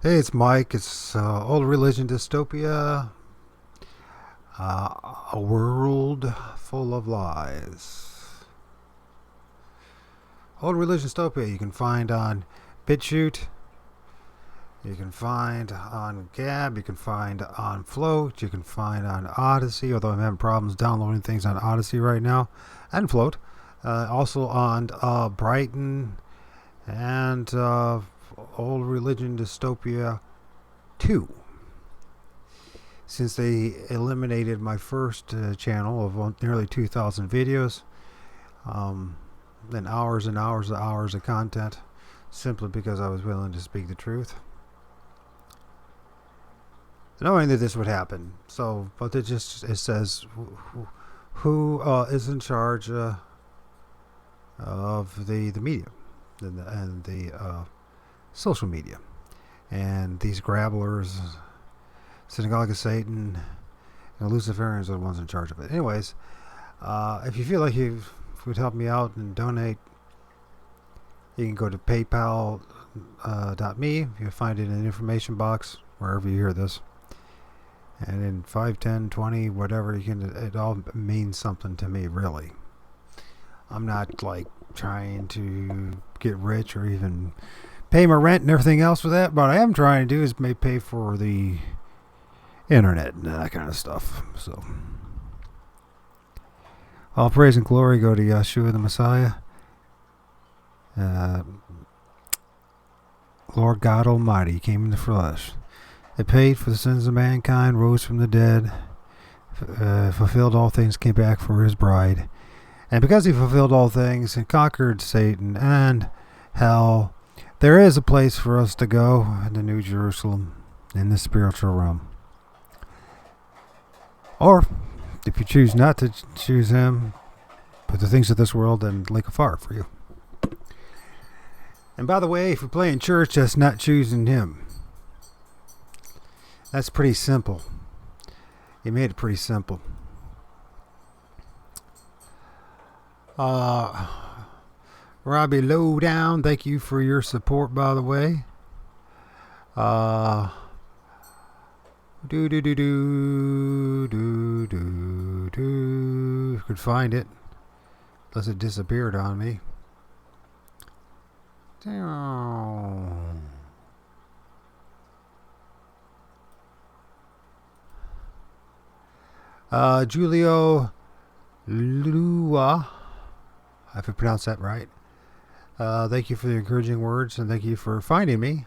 Hey, it's Mike. It's Old Religion Dystopia. A world full of lies. Old Religion Dystopia you can find on Bitchute. You can find on Gab. You can find on Flote. You can find on Odyssey, although I'm having problems downloading things on Odyssey right now. And Flote. Also on Brighton and Old Religion Dystopia 2. Since they eliminated my first channel of nearly 2,000 videos, and hours and hours and hours of content, simply because I was willing to speak the truth, knowing that this would happen. So, but it says who is in charge of the media and the social media, and these grabblers, Synagogue of Satan, and Luciferians are the ones in charge of it. Anyways, if you feel like you would help me out and donate, you can go to paypal.me. You'll find it in the information box wherever you hear this. And in 5, 10, 20, whatever, it all means something to me, really. I'm not like trying to get rich or even pay my rent and everything else for that. What I am trying to do is pay for the internet and that kind of stuff. So, all praise and glory go to Yeshua the Messiah, Lord God Almighty. He came in the flesh. It paid for the sins of mankind, rose from the dead, fulfilled all things, came back for his bride. And because he fulfilled all things and conquered Satan and hell, there is a place for us to go in the New Jerusalem, in the spiritual realm. Or, if you choose not to choose him, but the things of this world, then lake of fire for you. And by the way, if you're playing church, that's not choosing him. That's pretty simple. He made it pretty simple. Robbie Lowdown, thank you for your support, by the way. If you could find it, unless it disappeared on me. Julio Lua, if I pronounced that right. Thank you for the encouraging words, and thank you for finding me.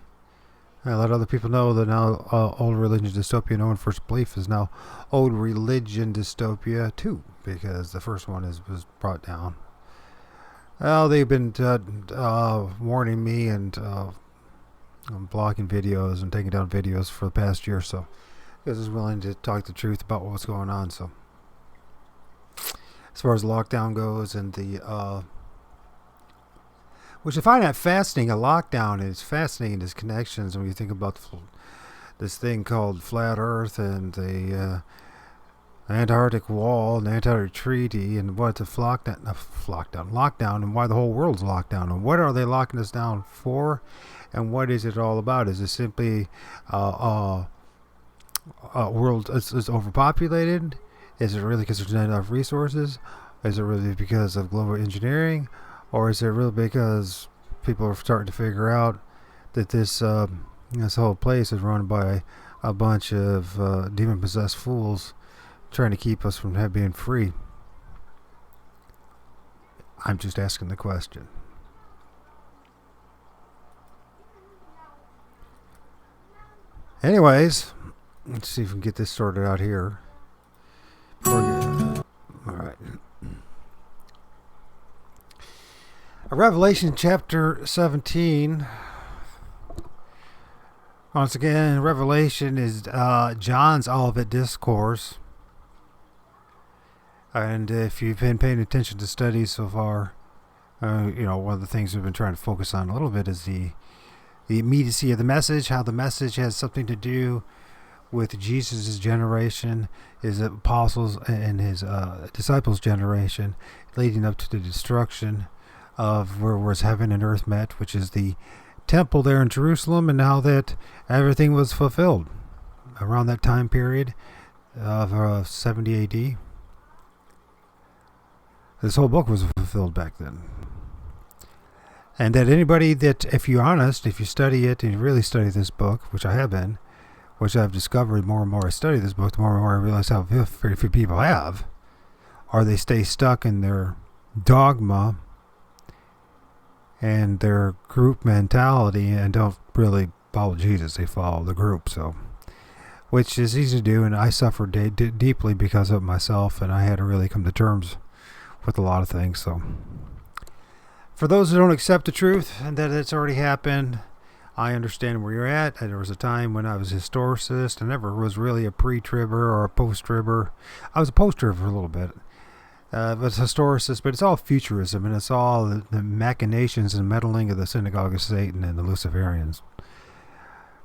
I let other people know that now Old Religion Dystopia, known first belief, is now Old Religion Dystopia 2, because the first one was brought down. Well, they've been warning me and blocking videos and taking down videos for the past year or so, because I was willing to talk the truth about what's going on. So, as far as lockdown goes, and the which I find that fascinating. A lockdown is fascinating. There's connections when you think about this thing called flat Earth and the Antarctic Wall and the Antarctic Treaty, and what the lockdown, and why the whole world's locked down, and what are they locking us down for, and what is it all about? Is it simply world is overpopulated? Is it really because there's not enough resources? Is it really because of global engineering? Or is it really because people are starting to figure out that this whole place is run by a bunch of demon-possessed fools trying to keep us from being free? I'm just asking the question. Anyways, let's see if we can get this sorted out here. All right. Revelation chapter 17. Once again, Revelation is John's Olivet Discourse. And if you've been paying attention to studies so far, one of the things we've been trying to focus on a little bit is the immediacy of the message, how the message has something to do with Jesus' generation, his apostles, and his disciples' generation, leading up to the destruction of where was heaven and earth met, which is the temple there in Jerusalem, and now that everything was fulfilled around that time period of 70 AD. This whole book was fulfilled back then. And that anybody that, if you're honest, if you study it and you really study this book, which I have been, which I've discovered more and more I study this book, the more and more I realize how very few people have, or they stay stuck in their dogma and their group mentality and don't really follow Jesus. They follow the group, so, which is easy to do, and I suffered deeply because of myself, and I had to really come to terms with a lot of things. So for those who don't accept the truth and that it's already happened, I understand where you're at. And there was a time when I was a historicist. I never was really a pre-tribber or a post-tribber. I was a post-tribber for a little bit. But it's historicist, but it's all futurism, and it's all the machinations and meddling of the synagogue of Satan and the Luciferians.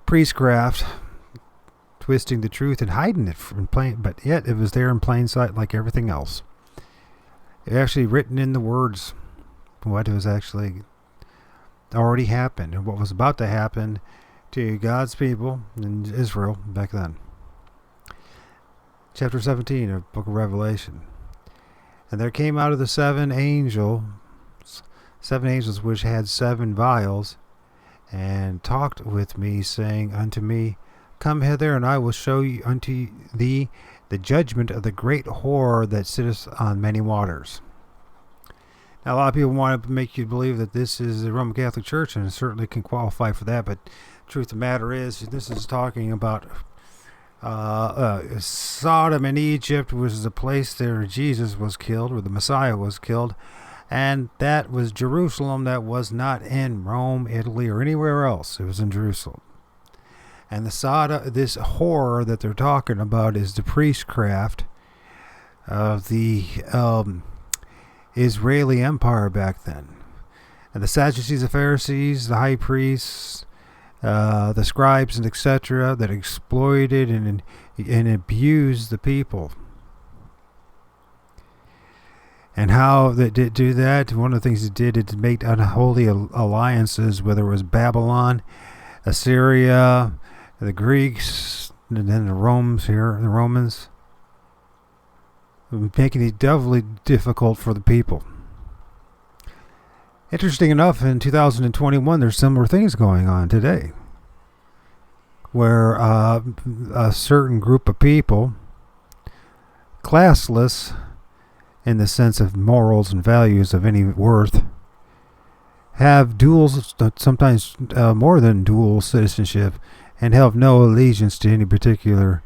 Priestcraft, twisting the truth and hiding it from plain, but yet it was there in plain sight like everything else. It actually written in the words what was actually already happened and what was about to happen to God's people in Israel back then. Chapter 17 of Book of Revelation. And there came out of the seven angels which had 7 vials, and talked with me, saying unto me, Come hither, and I will show you unto thee the judgment of the great whore that sitteth on many waters. Now, a lot of people want to make you believe that this is the Roman Catholic Church, and it certainly can qualify for that, but the truth of the matter is, this is talking about Sodom and Egypt, which is a place where Jesus was killed, where the Messiah was killed, and that was Jerusalem. That was not in Rome, Italy, or anywhere else. It was in Jerusalem. And this horror that they're talking about is the priestcraft of the Israeli Empire back then. And the Sadducees, the Pharisees, the high priests, the scribes, and etc., that exploited and abused the people. And how they did do that, one of the things it did, it made unholy alliances, whether it was Babylon, Assyria, the Greeks, and then the Romans, making it doubly difficult for the people. Interesting enough, in 2021, there's similar things going on today, where a certain group of people, classless in the sense of morals and values of any worth, have sometimes more than dual citizenship, and have no allegiance to any particular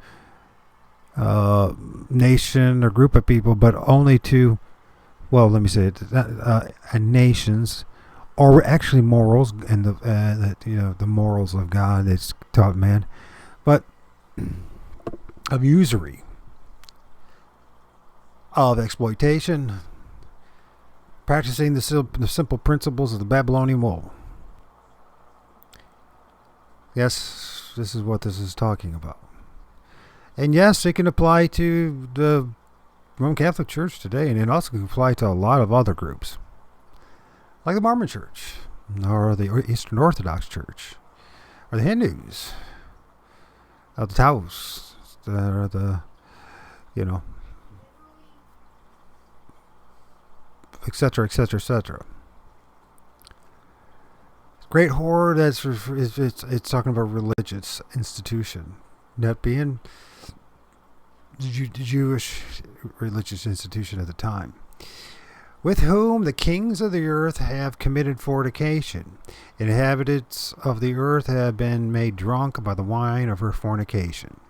nation or group of people, but only to, well, let me say it, nations, or actually morals, and the morals of God that's taught man, but of usury, of exploitation, practicing the simple principles of the Babylonian woe. Yes, this is what this is talking about. And yes, it can apply to the Roman Catholic Church today, and it also can apply to a lot of other groups, like the Mormon Church, or the Eastern Orthodox Church, or the Hindus, or the Taoists, or the, etc., etc., etc. Great horror, it's talking about religious institution, that being the Jewish religious institution at the time, with whom the kings of the earth have committed fornication. Inhabitants of the earth have been made drunk by the wine of her fornication.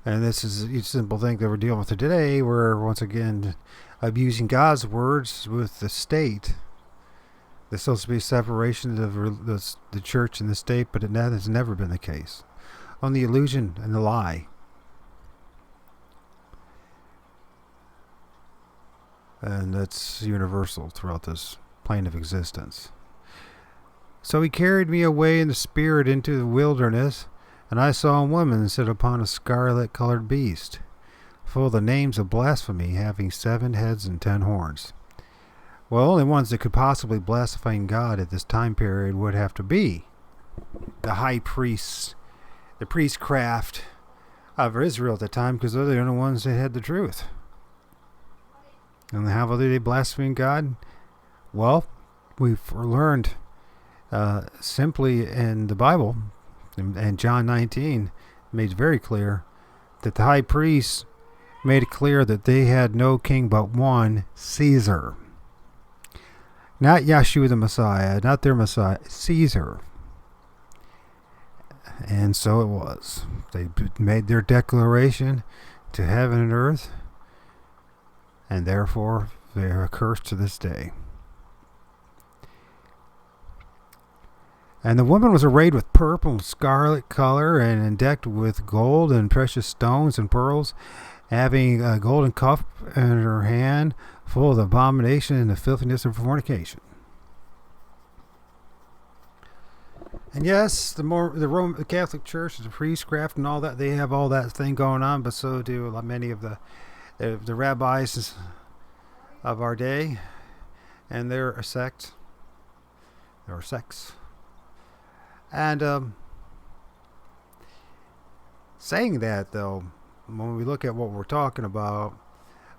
And this is a simple thing that we're dealing with today, where, once again, abusing God's words with the state. There's supposed to be a separation of the church and the state, but that has never been the case. On the illusion and the lie. And that's universal throughout this plane of existence. So he carried me away in the spirit into the wilderness, and I saw a woman sit upon a scarlet-colored beast, full of the names of blasphemy, having 7 heads and 10 horns. Well, only ones that could possibly blaspheme God at this time period would have to be the high priests, the priestcraft of Israel at the time, because they're the only ones that had the truth. And how do they blaspheme God? Well, we've learned simply in the Bible, and John 19 made it very clear that the high priests made it clear that they had no king but one, Caesar. Not Yeshua the Messiah, not their Messiah, Caesar. And so it was. They made their declaration to heaven and earth, and therefore they are cursed to this day. And the woman was arrayed with purple and scarlet color, and decked with gold and precious stones and pearls, having a golden cup in her hand, full of the abomination and the filthiness of fornication. And yes, the Roman Catholic Church, the priestcraft and all that, they have all that thing going on, but so do many of the rabbis of our day, and their sects. And saying that, though, when we look at what we're talking about,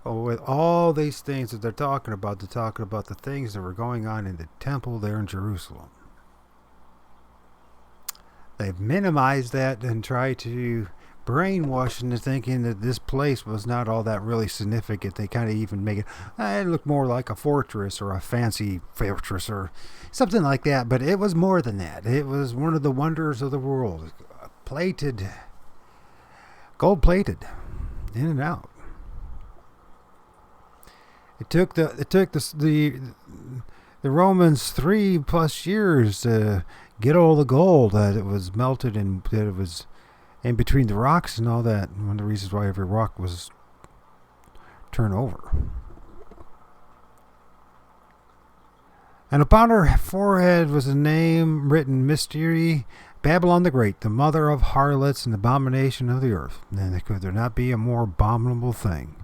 with all these things that they're talking about the things that were going on in the temple there in Jerusalem. They've minimized that and tried to brainwash into thinking that this place was not all that really significant. They kind of even make it look more like a fortress or a fancy fortress or something like that. But it was more than that. It was one of the wonders of the world. Gold plated, in and out. It took the Romans 3+ years to get all the gold that it was melted and that it was in between the rocks and all that. One of the reasons why every rock was turned over. And upon her forehead was a name written, Mystery, Babylon the Great, the mother of harlots and abomination of the earth. And could there not be a more abominable thing?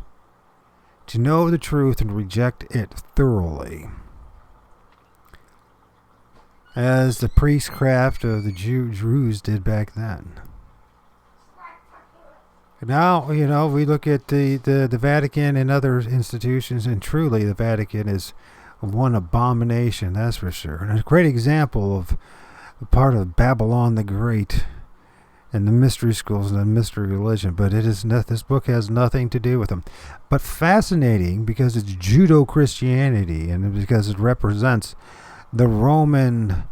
To know the truth and reject it thoroughly. As the priestcraft of the Jews did back then. Now, we look at the Vatican and other institutions, and truly the Vatican is one abomination, that's for sure. And a great example of a part of Babylon the Great and the mystery schools and the mystery religion, but it is not, this book has nothing to do with them. But fascinating because it's Judo-Christianity and because it represents the Roman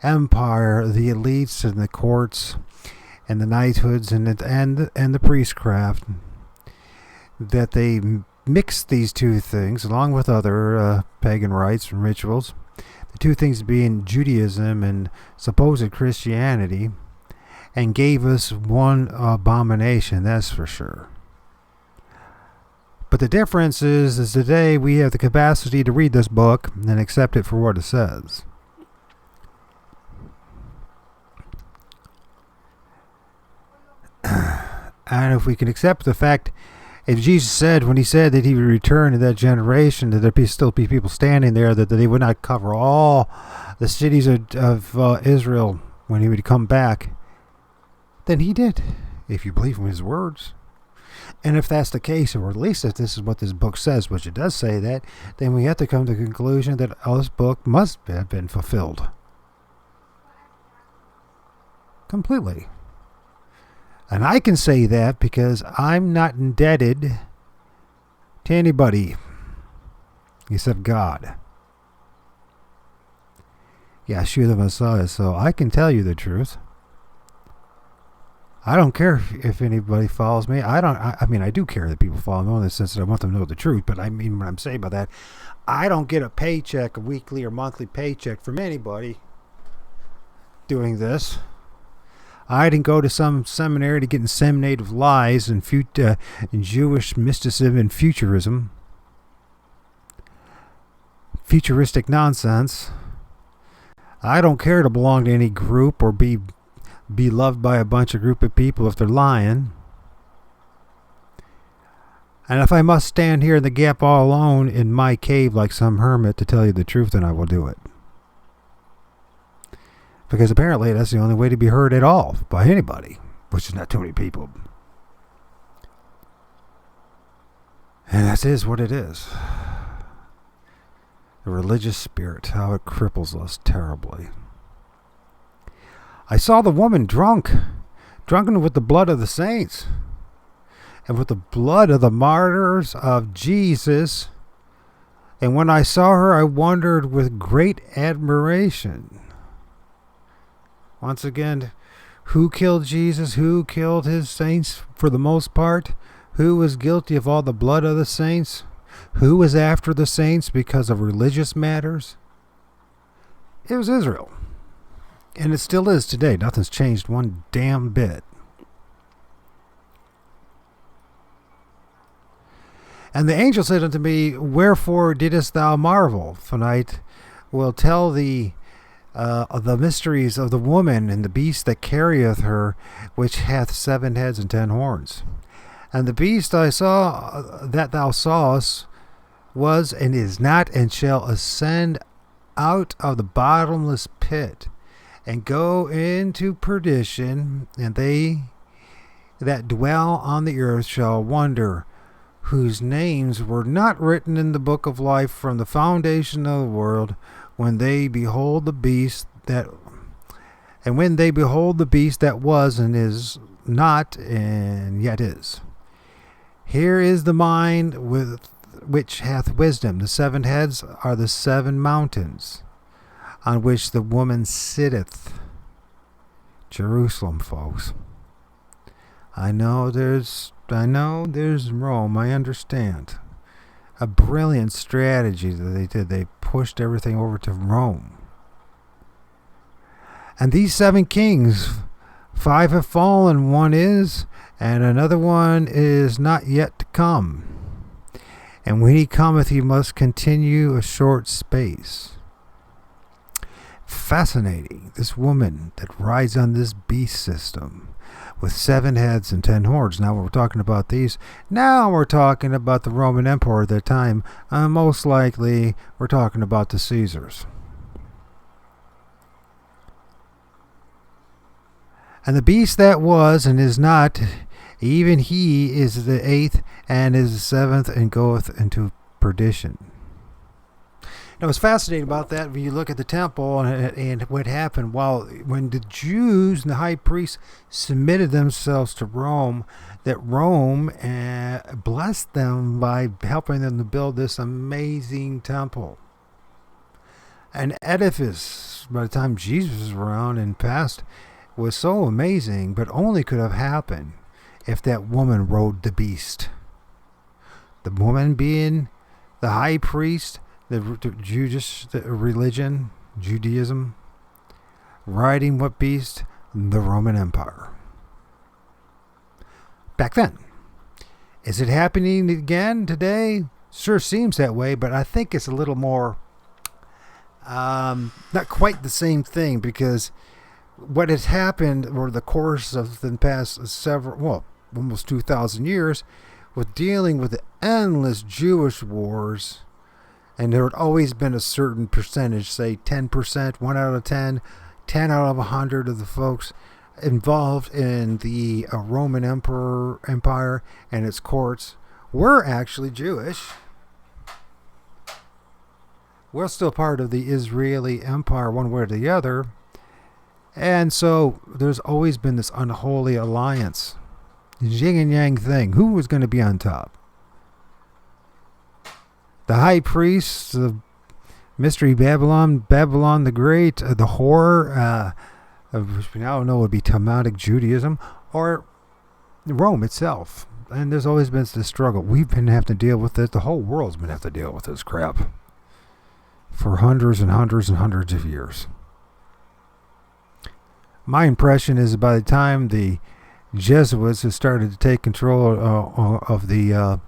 Empire, the elites and the courts and the knighthoods and the priestcraft, that they mixed these two things along with other pagan rites and rituals, the two things being Judaism and supposed Christianity, and gave us one abomination, that's for sure. But the difference is today we have the capacity to read this book and accept it for what it says. And if we can accept the fact, if Jesus said, when he said that he would return to that generation, that there'd still be people standing there, that they would not cover all the cities of Israel when he would come back, then he did, if you believe in his words. And if that's the case, or at least if this is what this book says, which it does say that, then we have to come to the conclusion that this book must have been fulfilled. Completely. And I can say that because I'm not indebted to anybody except God. Yeshua the Messiah, so I can tell you the truth. I don't care if anybody follows me. I mean, I do care that people follow me in the sense that I want them to know the truth, but I mean, what I'm saying by that, I don't get a paycheck, a weekly or monthly paycheck from anybody doing this. I didn't go to some seminary to get inseminated with lies and Jewish mysticism and futurism. Futuristic nonsense. I don't care to belong to any group or be loved by a bunch of group of people if they're lying. And if I must stand here in the gap all alone in my cave like some hermit to tell you the truth, then I will do it. Because apparently that's the only way to be heard at all by anybody, which is not too many people. And that is what it is. The religious spirit, how it cripples us terribly. I saw the woman drunken with the blood of the saints and with the blood of the martyrs of Jesus. And when I saw her, I wondered with great admiration. Once again, who killed Jesus? Who killed his saints for the most part? Who was guilty of all the blood of the saints? Who was after the saints because of religious matters? It was Israel. And it still is today. Nothing's changed one damn bit. And the angel said unto me, Wherefore didst thou marvel? Tonight will tell thee the mysteries of the woman and the beast that carrieth her, which hath 7 heads and 10 horns. And the beast I saw that thou sawest was and is not and shall ascend out of the bottomless pit and go into perdition, and they that dwell on the earth shall wonder, whose names were not written in the book of life from the foundation of the world, when they behold the beast that was and is not and yet is. Here is the mind with which hath wisdom. The 7 heads are the 7 mountains on which the woman sitteth. Jerusalem, folks. I know there's Rome, I understand. A brilliant strategy that they did. They pushed everything over to Rome. And these 7 kings, 5 have fallen, 1 is, and another one is not yet to come. And when he cometh, he must continue a short space. Fascinating. This woman that rides on this beast system with 7 heads and 10 horns. Now we're talking about these. Now we're talking about the Roman Empire at that time. Most likely we're talking about the Caesars. And the beast that was and is not, even he is the 8th and is the 7th and goeth into perdition. Now, what's fascinating about that, when you look at the temple and what happened, when the Jews and the high priests submitted themselves to Rome, that Rome blessed them by helping them to build this amazing temple. An edifice, by the time Jesus was around and passed, was so amazing, but only could have happened if that woman rode the beast. The woman being the high priest, the religion, Judaism, riding what beast? The Roman Empire. Back then. Is it happening again today? Sure seems that way, but I think it's a little more, not quite the same thing, because what has happened over the course of the past almost 2,000 years, with dealing with the endless Jewish wars. And there had always been a certain percentage, say 10%, 1 out of 10, 10 out of 100 of the folks involved in the Roman Empire and its courts were actually Jewish. We're still part of the Israeli Empire one way or the other. And so there's always been this unholy alliance. Yin and yang thing. Who was going to be on top? The high priest, the mystery Babylon the Great, the horror, which we now know would be Talmudic Judaism, or Rome itself. And there's always been this struggle. We've been having to deal with this. The whole world's been having to deal with this crap for hundreds and hundreds and hundreds of years. My impression is by the time the Jesuits have started to take control of the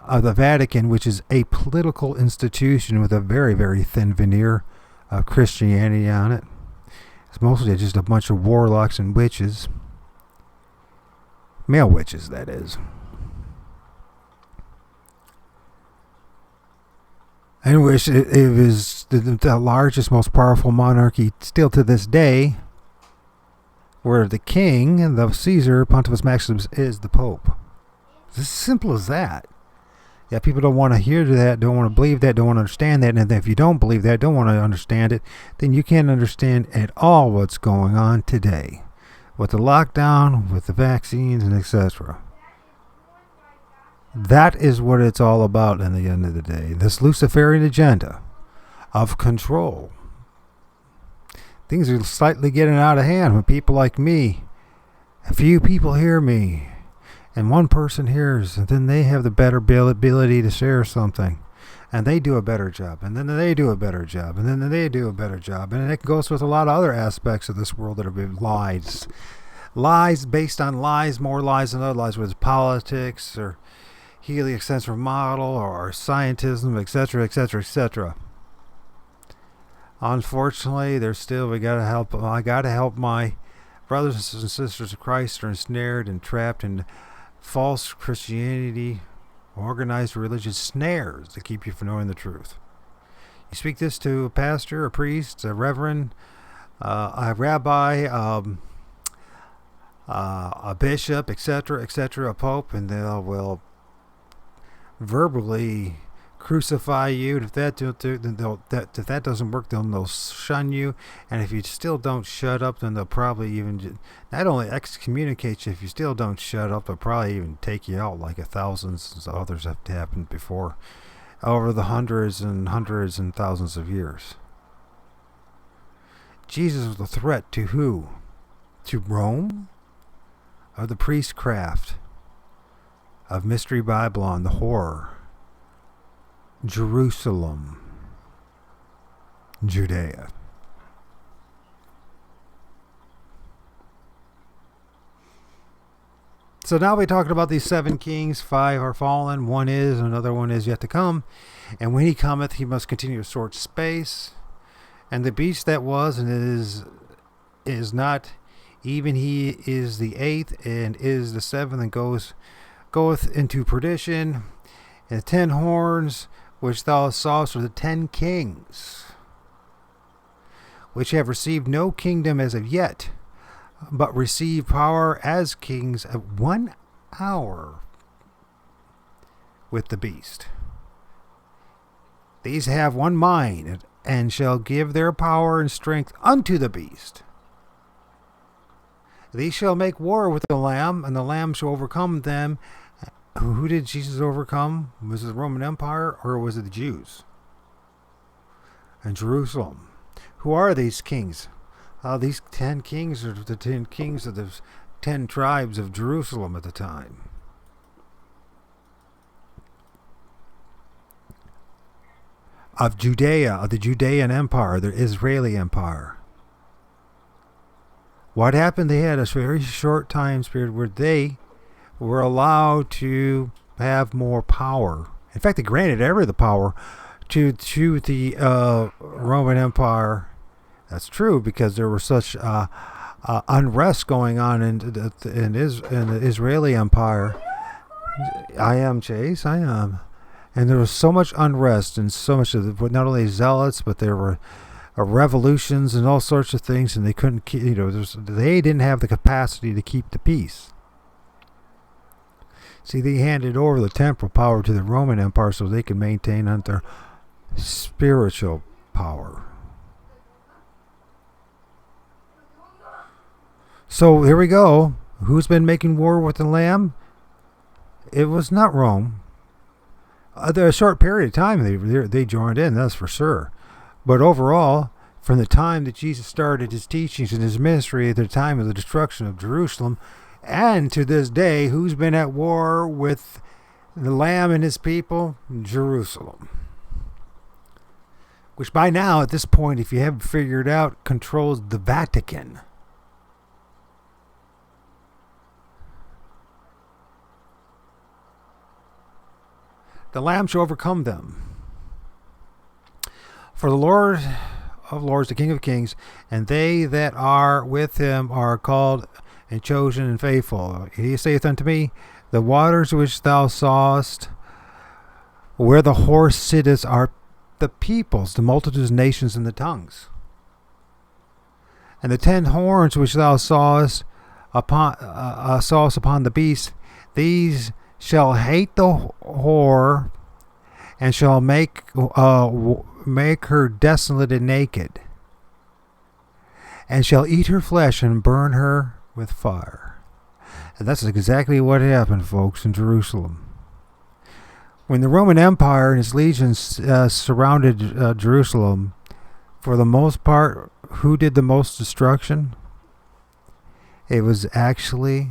Vatican, which is a political institution with a very, very thin veneer of Christianity on it. It's mostly just a bunch of warlocks and witches. Male witches, that is. in which it was the largest, most powerful monarchy still to this day, where the king, the Caesar, Pontifex Maximus, is the Pope. It's as simple as that. Yeah, people don't want to hear that, don't want to believe that, don't want to understand that. And if you don't believe that, don't want to understand it, then you can't understand at all what's going on today with the lockdown, with the vaccines, and etc. That is what it's all about in the end of the day. This Luciferian agenda of control. Things are slightly getting out of hand when people like me, a few people hear me, and one person hears, and then they have the better ability to share something, and they do a better job, and then they do a better job, and then they do a better job, and it goes with a lot of other aspects of this world that are lies based on lies, more lies than other lies, whether it's politics or heliocentric model or scientism, etc., etc., etc. Unfortunately, I gotta help my brothers and sisters of Christ who are ensnared and trapped in false Christianity, organized religious snares that keep you from knowing the truth. You speak this to a pastor, a priest, a reverend, a rabbi, a bishop, etc., etc., a pope, and they will verbally crucify you. And if that doesn't work, they'll shun you. And if you still don't shut up, then they'll probably even not only excommunicate you. If you still don't shut up, they'll probably even take you out, like thousands of others have happened before, over the hundreds and thousands of years. Jesus was a threat to who? To Rome? Or the priestcraft of Mystery Babylon, the horror? Jerusalem, Judea. So now we're talking about these 7 kings. 5 are fallen, 1 is, another one is yet to come. And when he cometh, he must continue to sort space. And the beast that was and is not, even he is the 8th and is the 7th, and goeth into perdition. And the 10 horns which thou sawest are the 10 kings, which have received no kingdom as of yet, but receive power as kings of 1 hour with the beast. These have one mind, and shall give their power and strength unto the beast. These shall make war with the Lamb, and the Lamb shall overcome them. Who did Jesus overcome? Was it the Roman Empire, or was it the Jews? And Jerusalem. Who are these kings? These 10 kings are the 10 kings of the 10 tribes of Jerusalem at the time. Of Judea, of the Judean Empire, the Israeli Empire. What happened? They had a very short time period where they were allowed to have more power. In fact, they granted every the power to the Roman Empire. That's true, because there was such unrest going on in the Israeli Empire. I am, Chase. I am. And there was so much unrest and so much of not only zealots, but there were revolutions and all sorts of things, and they couldn't keep. They didn't have the capacity to keep the peace. See, they handed over the temporal power to the Roman Empire so they could maintain their spiritual power. So here we go. Who's been making war with the Lamb? It was not Rome. A short period of time they joined in, that's for sure. But overall, from the time that Jesus started his teachings and his ministry at the time of the destruction of Jerusalem, and to this day, who's been at war with the Lamb and his people? Jerusalem. Which by now, at this point, if you haven't figured out, controls the Vatican. The Lamb shall overcome them. For the Lord of Lords, the King of Kings, and they that are with him are called and chosen and faithful. He saith unto me, the waters which thou sawest, where the horse sitteth, are the peoples, the multitudes, nations, and the tongues. And the 10 horns which thou sawest upon the beast, these shall hate the whore, and shall make her desolate and naked, and shall eat her flesh and burn her with fire. And that's exactly what happened, folks, in Jerusalem. When the Roman Empire and its legions surrounded Jerusalem, for the most part, who did the most destruction? It was actually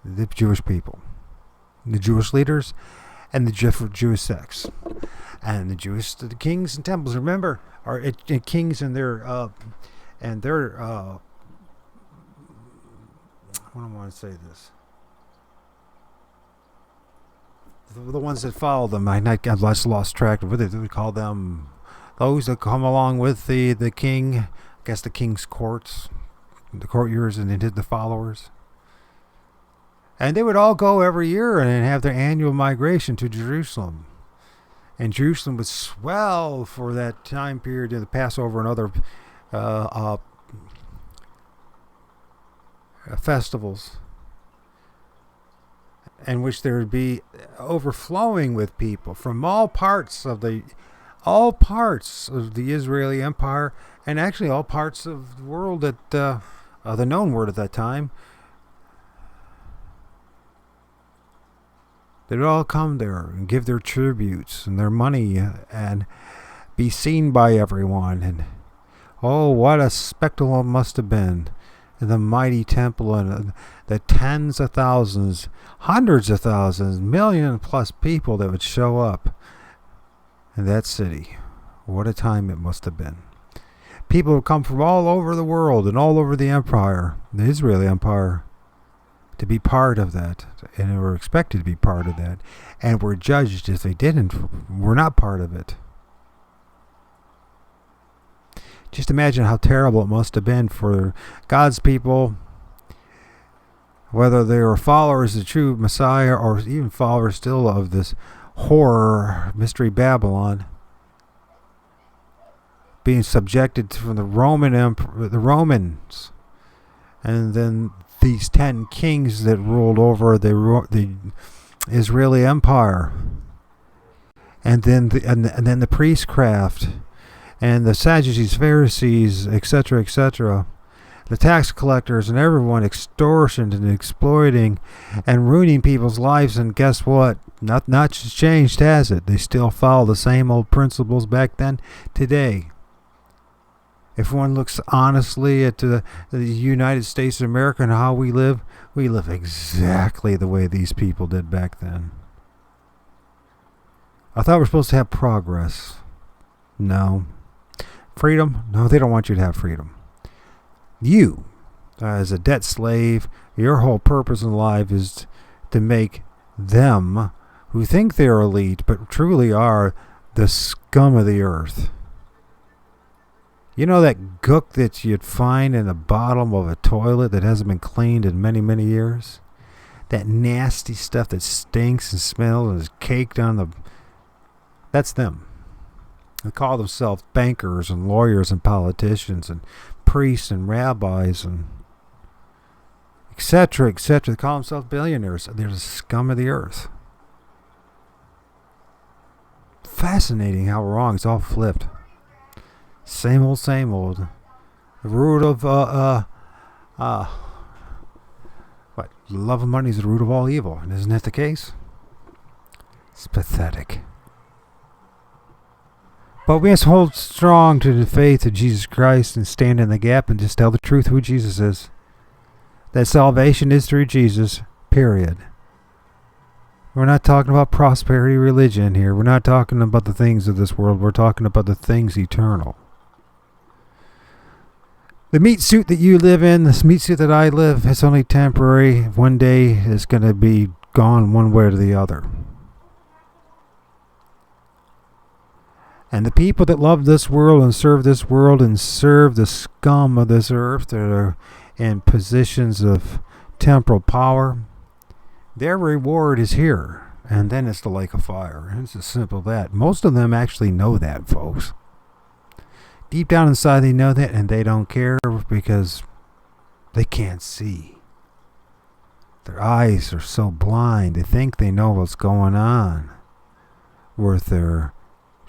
the Jewish people, the Jewish leaders, and the Jewish sects, and the kings and temples. Remember, are kings and their what do I want to say this? The ones that follow them, I just lost track of what they call them. Those that come along with the king, I guess the king's courts, the courtiers, and the followers. And they would all go every year and have their annual migration to Jerusalem. And Jerusalem would swell for that time period in the Passover and other festivals, in which there would be overflowing with people from all parts of the Israeli Empire, and actually all parts of the world that the known world at that time. They'd all come there and give their tributes and their money and be seen by everyone. And oh, what a spectacle it must have been in the mighty temple, and the tens of thousands, hundreds of thousands, million plus people that would show up in that city. What a time it must have been. People would come from all over the world and all over the empire, the Israeli Empire, to be part of that, and they were expected to be part of that, and were judged if they were not part of it. Just imagine how terrible it must have been for God's people, whether they were followers of the true Messiah or even followers still of this horror, Mystery Babylon, being subjected from the Romans, and then these 10 kings that ruled over the Israeli Empire, and then the priestcraft, and the Sadducees, Pharisees, etc., the tax collectors, and everyone extortioned and exploiting and ruining people's lives. And guess what? Not much changed, has it? They still follow the same old principles back then, today. If one looks honestly at the United States of America and how we live exactly the way these people did back then. I thought we were supposed to have progress. No. Freedom? No, they don't want you to have freedom. You, as a debt slave, your whole purpose in life is to make them, who think they're elite but truly are, the scum of the earth. You know that gook that you'd find in the bottom of a toilet that hasn't been cleaned in many, many years? That nasty stuff that stinks and smells and is caked on the... That's them. They call themselves bankers and lawyers and politicians and priests and rabbis and etc., etc. They call themselves billionaires. They're the scum of the earth. Fascinating how wrong it's all flipped. Same old, same old. The root of what? Love of money is the root of all evil, and isn't that the case? It's pathetic. But we must hold strong to the faith of Jesus Christ and stand in the gap and just tell the truth who Jesus is. That salvation is through Jesus, period. We're not talking about prosperity religion here. We're not talking about the things of this world. We're talking about the things eternal. The meat suit that you live in, this meat suit that I live, it's only temporary. One day it's going to be gone one way or the other. And the people that love this world and serve the scum of this earth that are in positions of temporal power, their reward is here. and then it's the lake of fire. It's as simple as that. Most of them actually know that, folks. Deep down inside, they know that, and they don't care because they can't see. Their eyes are so blind. They think they know what's going on with their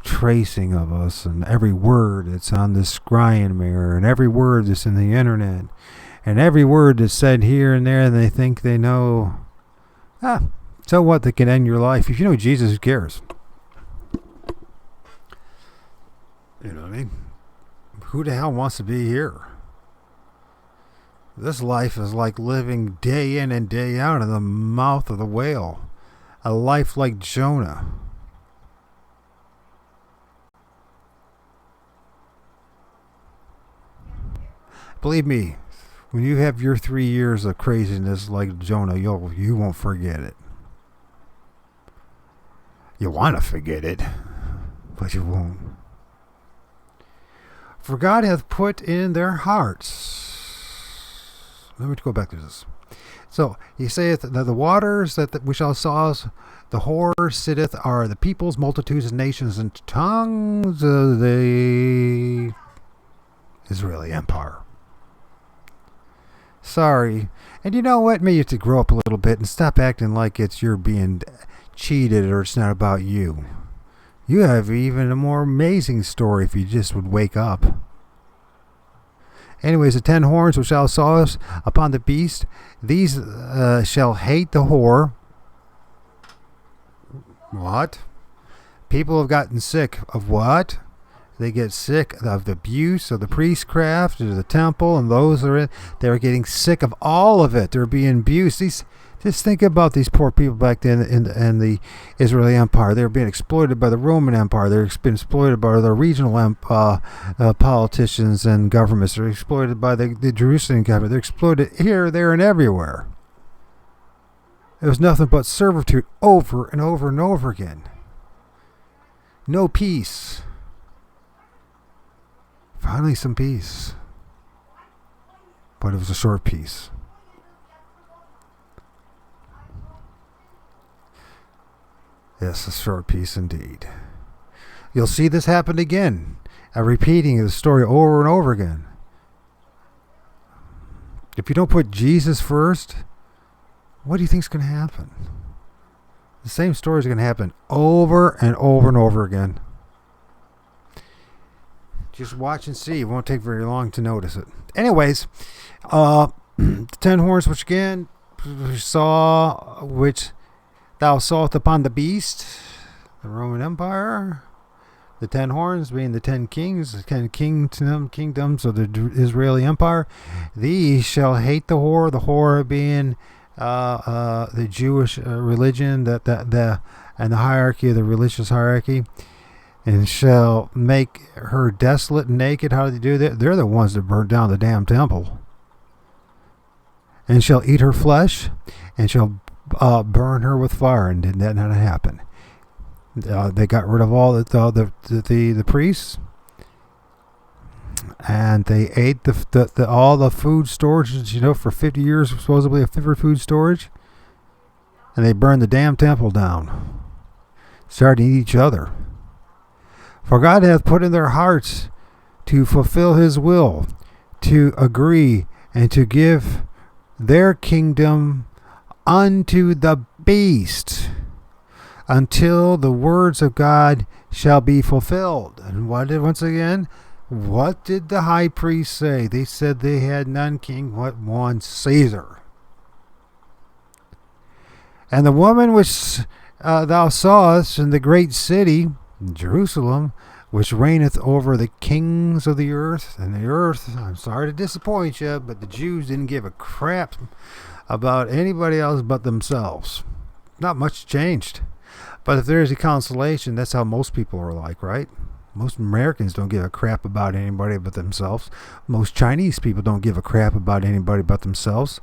tracing of us and every word that's on this scrying mirror and every word that's in the internet and every word that's said here and there, and they think they know. So what? They can end your life. If you know Jesus, who cares? You know what I mean? Who the hell wants to be here? This life is like living day in and day out in the mouth of the whale. A life like Jonah. Believe me, when you have your 3 years of craziness like Jonah, you won't forget it. You want to forget it, but you won't. For God hath put in their hearts. Let me go back to this. So he saith that the waters that we shall souse, the whore sitteth, are the peoples, multitudes, nations, and tongues of the Israeli Empire. Sorry. And you know what? Maybe you have to grow up a little bit and stop acting like you're being cheated or it's not about you. You have even a more amazing story if you just would wake up. Anyways, the 10 horns which thou sawest upon the beast, these shall hate the whore. What? People have gotten sick of what? They get sick of the abuse of the priestcraft or the temple, and they're getting sick of all of it. They're being abused. Just think about these poor people back then in the Israeli Empire. They were being exploited by the Roman Empire. They're being exploited by the regional politicians and governments. They're exploited by the Jerusalem government. They're exploited here, there, and everywhere. It was nothing but servitude over and over and over again. No peace. Finally some peace. But it was a short peace. Yes, a short peace indeed. You'll see this happen again. A repeating of the story over and over again. If you don't put Jesus first, what do you think is going to happen? The same story is going to happen over and over and over again. Just watch and see. It won't take very long to notice it. Anyways, the 10 horns which again which thou sawest upon the beast, the Roman Empire. The 10 horns being the 10 kings, the 10 kingdoms of the Israeli Empire. These shall hate the whore being the Jewish religion, and the hierarchy of the religious hierarchy. And shall make her desolate and naked. How do they do that? They're the ones that burned down the damn temple. And shall eat her flesh, and shall burn her with fire. And did that not happen? They got rid of all the priests, and they ate all the food storage. For 50 years, supposedly a food storage, and they burned the damn temple down. Started to eat each other. For God hath put in their hearts to fulfill his will, to agree, and to give their kingdom unto the beast, until the words of God shall be fulfilled. And what did the high priest say? They said they had none king but one, Caesar. And the woman which thou sawest in the great city, Jerusalem, which reigneth over the kings of the earth. And the earth, I'm sorry to disappoint you, but the Jews didn't give a crap about anybody else but themselves. Not much changed. But if there is a consolation, that's how most people are like, right? Most Americans don't give a crap about anybody but themselves. Most Chinese people don't give a crap about anybody but themselves.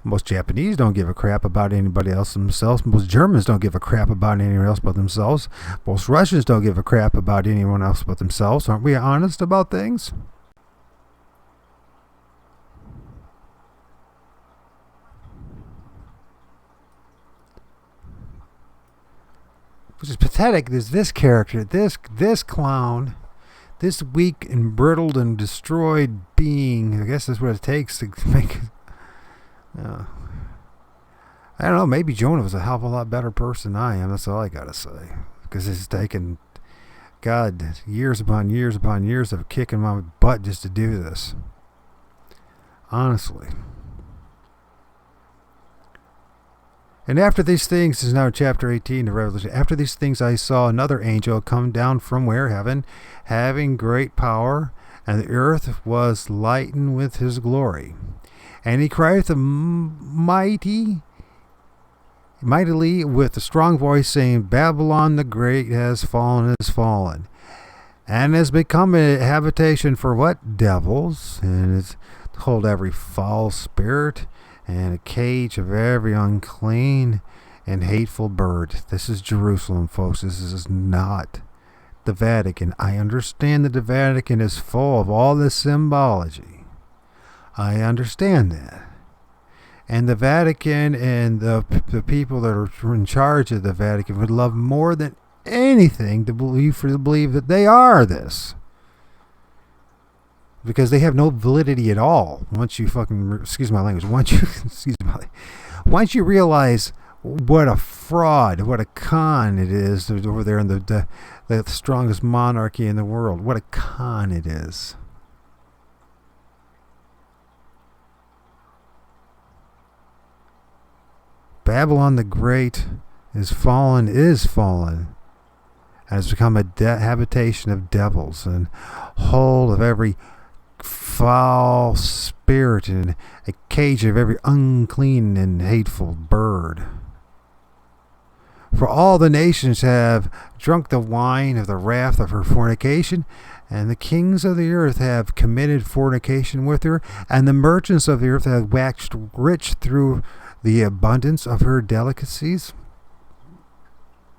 Most Japanese don't give a crap about anybody else themselves. Most Germans don't give a crap about anyone else but themselves. Most Russians don't give a crap about anyone else but themselves. Aren't we honest about things? which is pathetic, is this character, this clown, this weak and brittled and destroyed being. I guess that's what it takes to make. I don't know. Maybe Jonah was a hell of a lot better person than I am. That's all I gotta say. Because it's taken, God, years upon years upon years of kicking my butt just to do this. Honestly. And after these things, this is now chapter 18 of Revelation. After these things I saw another angel come down from where? Heaven, having great power, and the earth was lightened with his glory. And he cried mightily with a strong voice, saying, Babylon the Great has fallen, and has become a habitation for what? Devils, and it's to hold every foul spirit, and a cage of every unclean and hateful bird. This is Jerusalem, folks. This is not the Vatican. I understand that the Vatican is full of all this symbology. I understand that. And the Vatican and the people that are in charge of the Vatican would love more than anything to believe that they are this. Because they have no validity at all. Once you excuse my language, once you realize what a fraud, what a con it is over there in the strongest monarchy in the world, what a con it is. Babylon the Great is fallen, and has become a habitation of devils, and hold of every foul spirit, and a cage of every unclean and hateful bird. For all the nations have drunk the wine of the wrath of her fornication, and the kings of the earth have committed fornication with her, and the merchants of the earth have waxed rich through the abundance of her delicacies.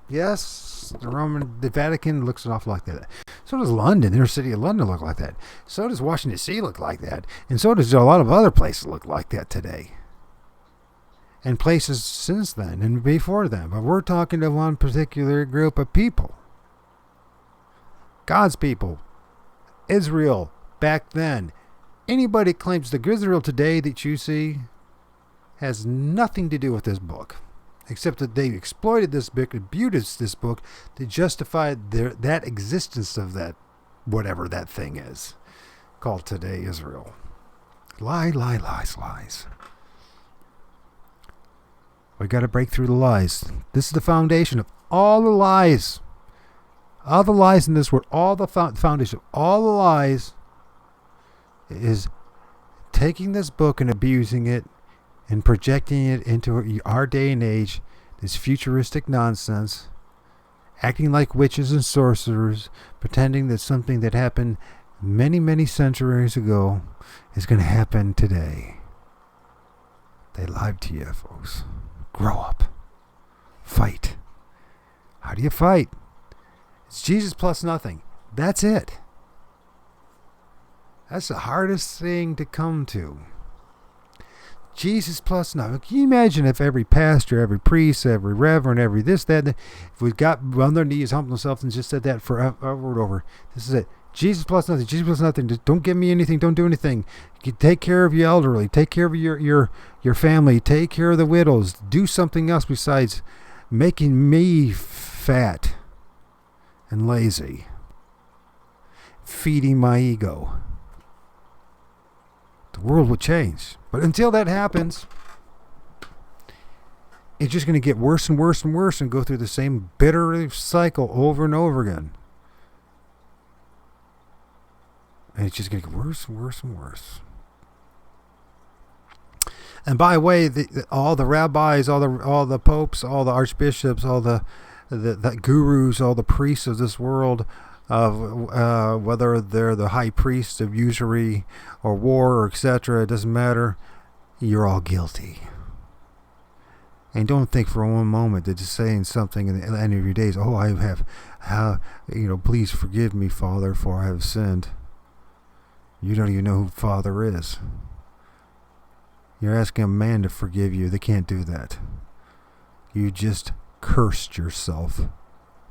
Yes, the Vatican looks an awful like that. So does London. The inner city of London look like that. So does Washington D.C. look like that. And so does a lot of other places look like that today. And places since then and before them. But we're talking to one particular group of people. God's people. Israel back then. Anybody claims the Israel today that you see has nothing to do with this book, except that they exploited this book, abused this book to justify that existence of that, whatever that thing is, called today Israel. Lies. We got to break through the lies. This is the foundation of all the lies. All the lies in this world, all the foundation of all the lies is taking this book and abusing it and projecting it into our day and age, this futuristic nonsense, acting like witches and sorcerers, pretending that something that happened many, many centuries ago is going to happen today. They lied to you, folks. Grow up. Fight. How do you fight? It's Jesus plus nothing. That's it. That's the hardest thing to come to. Jesus plus nothing. Can you imagine if every pastor, every priest, every reverend, every this, that, if we got on their knees, humped themselves, and just said that forever and over. This is it. Jesus plus nothing. Jesus plus nothing. Just don't give me anything. Don't do anything. You take care of your elderly. Take care of your family. Take care of the widows. Do something else besides making me fat and lazy. Feeding my ego. The world will change. But until that happens, it's just going to get worse and worse and worse and go through the same bitter cycle over and over again. And it's just going to get worse and worse and worse. And by the way, all the rabbis, all the popes, all the archbishops, all the gurus, all the priests of this world, whether they're the high priest of usury or war or etc., it doesn't matter. You're all guilty. And don't think for one moment that just saying something in the end of your days, please forgive me, Father, for I have sinned. You don't even know who Father is. You're asking a man to forgive you. They can't do that. You just cursed yourself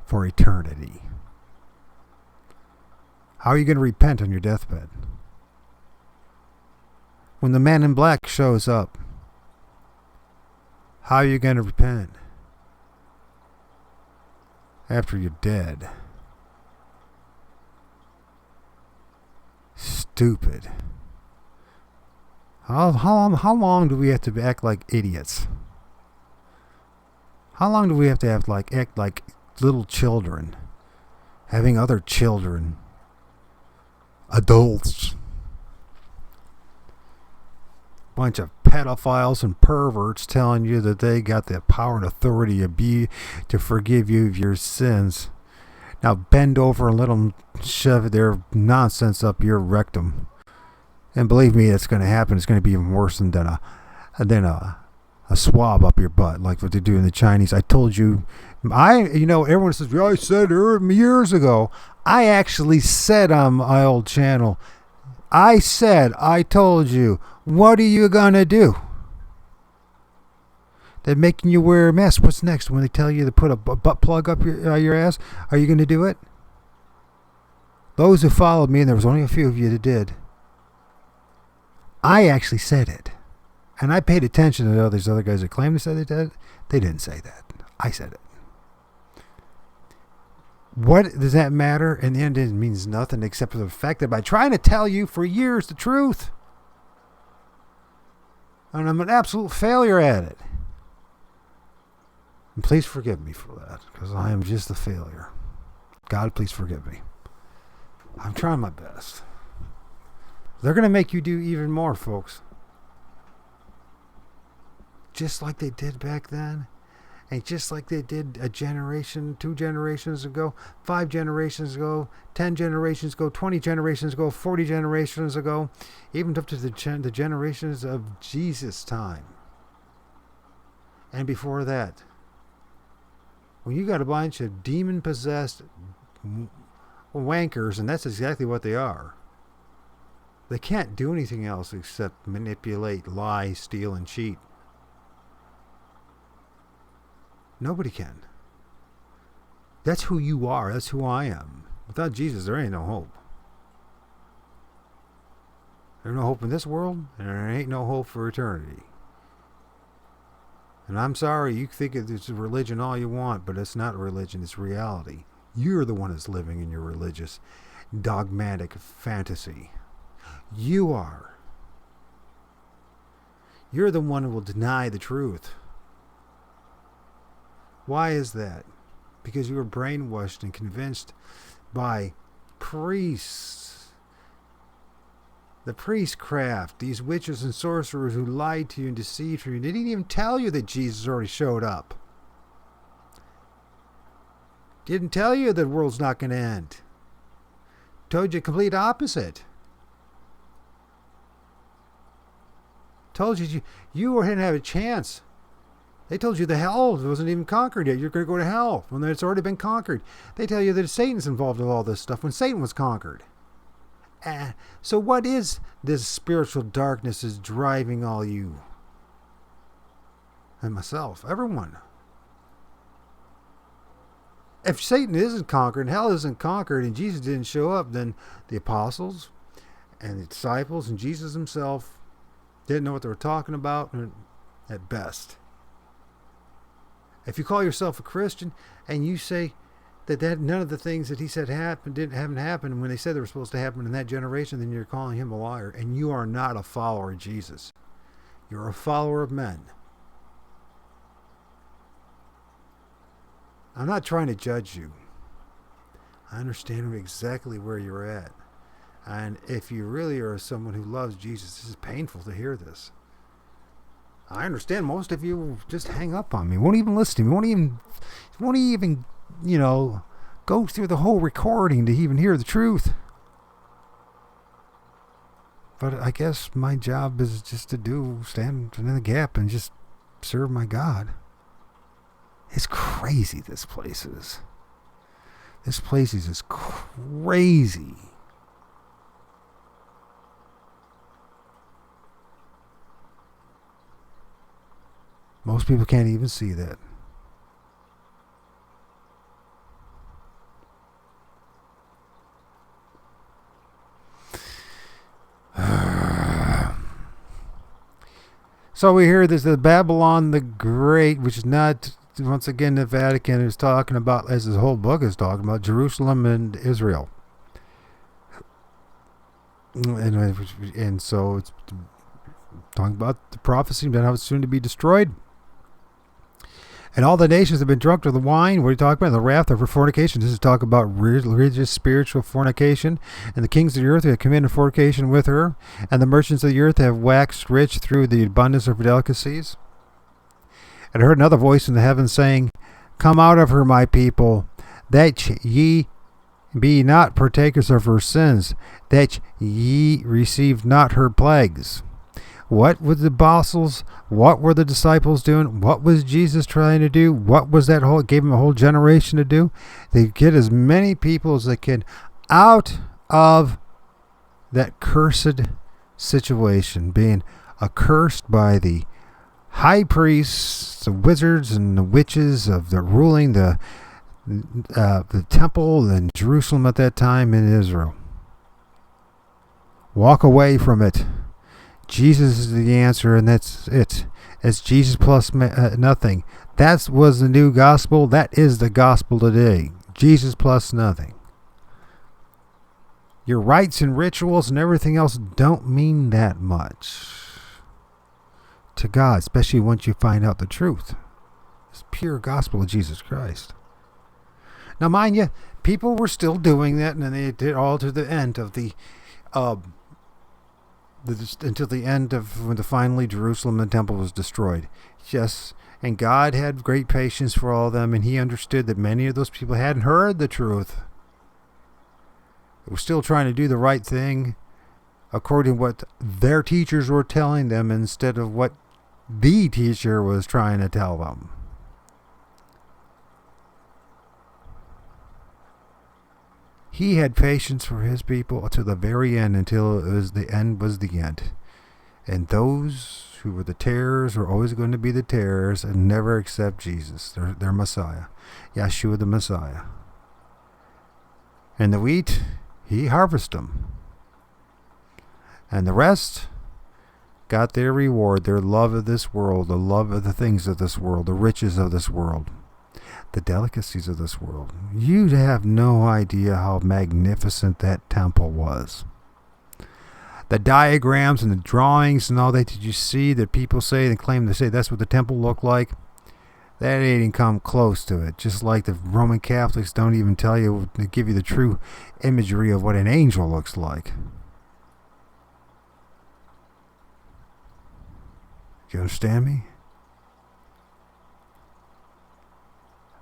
for eternity. How are you going to repent on your deathbed? When the man in black shows up, how are you going to repent? After you're dead. Stupid. How long do we have to act like idiots? How long do we have to act like little children, having other children, adults, bunch of pedophiles and perverts telling you that they got the power and authority to forgive you of your sins? Now bend over and let them shove their nonsense up your rectum. And believe me, it's going to happen. It's going to be even worse than a swab up your butt, like what they do in the Chinese. I told you, everyone says, I said years ago. I actually said on my old channel, I told you, what are you going to do? They're making you wear a mask. What's next? When they tell you to put a butt plug up your ass, are you going to do it? Those who followed me, and there was only a few of you that did, I actually said it. And I paid attention to all these other guys that claimed they said they did. They didn't say that. I said it. What does that matter? In the end, it means nothing except for the fact that by trying to tell you for years the truth, and I'm an absolute failure at it. And please forgive me for that, because I am just a failure. God, please forgive me. I'm trying my best. They're going to make you do even more, folks. Just like they did back then. And just like they did a generation, 2 generations ago, 5 generations ago, 10 generations ago, 20 generations ago, 40 generations ago, even up to the generations of Jesus' time. And before that. When you got a bunch of demon-possessed wankers, and that's exactly what they are. They can't do anything else except manipulate, lie, steal, and cheat. Nobody can. That's who you are. That's who I am. Without Jesus, there ain't no hope. There's no hope in this world, and there ain't no hope for eternity. And I'm sorry, you think it's a religion all you want, but it's not a religion, it's reality. You're the one that's living in your religious, dogmatic fantasy. You are. You're the one who will deny the truth. Why is that? Because you were brainwashed and convinced by priests. The priestcraft, these witches and sorcerers who lied to you and deceived you. They didn't even tell you that Jesus already showed up. Didn't tell you the world's not going to end. Told you the complete opposite. Told you you didn't have a chance. They told you the hell wasn't even conquered yet. You're going to go to hell when it's already been conquered. They tell you that Satan's involved with all this stuff when Satan was conquered. So what is this spiritual darkness is driving all you? And myself, everyone. If Satan isn't conquered, hell isn't conquered, and Jesus didn't show up, then the apostles and the disciples and Jesus himself didn't know what they were talking about at best. If you call yourself a Christian and you say that none of the things that he said haven't happened when they said they were supposed to happen in that generation, then you're calling him a liar, and you are not a follower of Jesus. You're a follower of men. I'm not trying to judge you. I understand exactly where you're at. And if you really are someone who loves Jesus, this is painful to hear this. I understand most of you will just hang up on me. Won't even listen to me. Won't even go through the whole recording to even hear the truth. But I guess my job is just to stand in the gap and just serve my God. It's crazy, this place is. This place is just crazy. Most people can't even see that. So we hear this, the Babylon the Great, which is not, once again, the Vatican is talking about, as this whole book is talking about, Jerusalem and Israel. And so it's talking about the prophecy about how it's soon to be destroyed. And all the nations have been drunk to the wine. What are you talking about? The wrath of her fornication. This is talking about religious, spiritual fornication. And the kings of the earth have committed fornication with her. And the merchants of the earth have waxed rich through the abundance of her delicacies. And I heard another voice in the heavens saying, Come out of her, my people, that ye be not partakers of her sins, that ye receive not her plagues. What were the apostles? What were the disciples doing? What was Jesus trying to do? What was that whole, gave him a whole generation to do? They get as many people as they can out of that cursed situation, being accursed by the high priests, the wizards, and the witches of the ruling the temple in Jerusalem at that time in Israel. Walk away from it. Jesus is the answer, and that's it. It's Jesus plus nothing. That was the new gospel. That is the gospel today. Jesus plus nothing. Your rites and rituals and everything else don't mean that much to God, especially once you find out the truth. It's pure gospel of Jesus Christ. Now, mind you, people were still doing that, and they did all to the end of until the end of when finally Jerusalem and the temple was destroyed. Yes, and God had great patience for all of them, and he understood that many of those people hadn't heard the truth. They were still trying to do the right thing according to what their teachers were telling them instead of what the teacher was trying to tell them. He had patience for his people to the very end, until it was the end was the end. And those who were the terrors were always going to be the terrors and never accept Jesus, their Messiah, Yeshua the Messiah. And the wheat, he harvested them. And the rest got their reward, their love of this world, the love of the things of this world, the riches of this world, the delicacies of this world. You have no idea how magnificent that temple was. The diagrams and the drawings and all that you see that people say and claim to say that's what the temple looked like, that ain't even come close to it. Just like the Roman Catholics don't even tell you, to give you the true imagery of what an angel looks like. Do you understand me?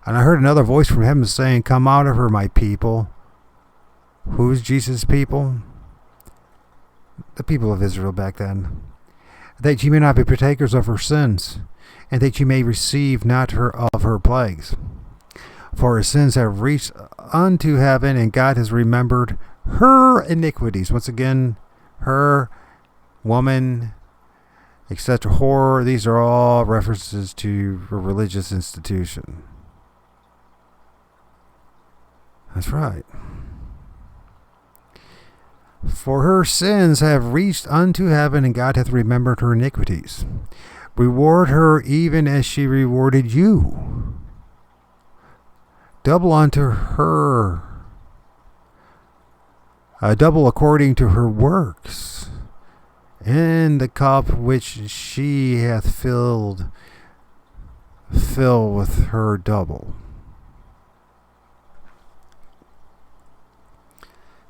And I heard another voice from heaven saying, Come out of her, my people. Who is Jesus' people? The people of Israel back then. That ye may not be partakers of her sins, and that ye may receive not her of her plagues. For her sins have reached unto heaven, and God has remembered her iniquities. Once again, her, woman, etc., whore, these are all references to a religious institution. That's right. For her sins have reached unto heaven, and God hath remembered her iniquities. Reward her even as she rewarded you. Double unto her. Double according to her works. In the cup which she hath filled, fill with her double.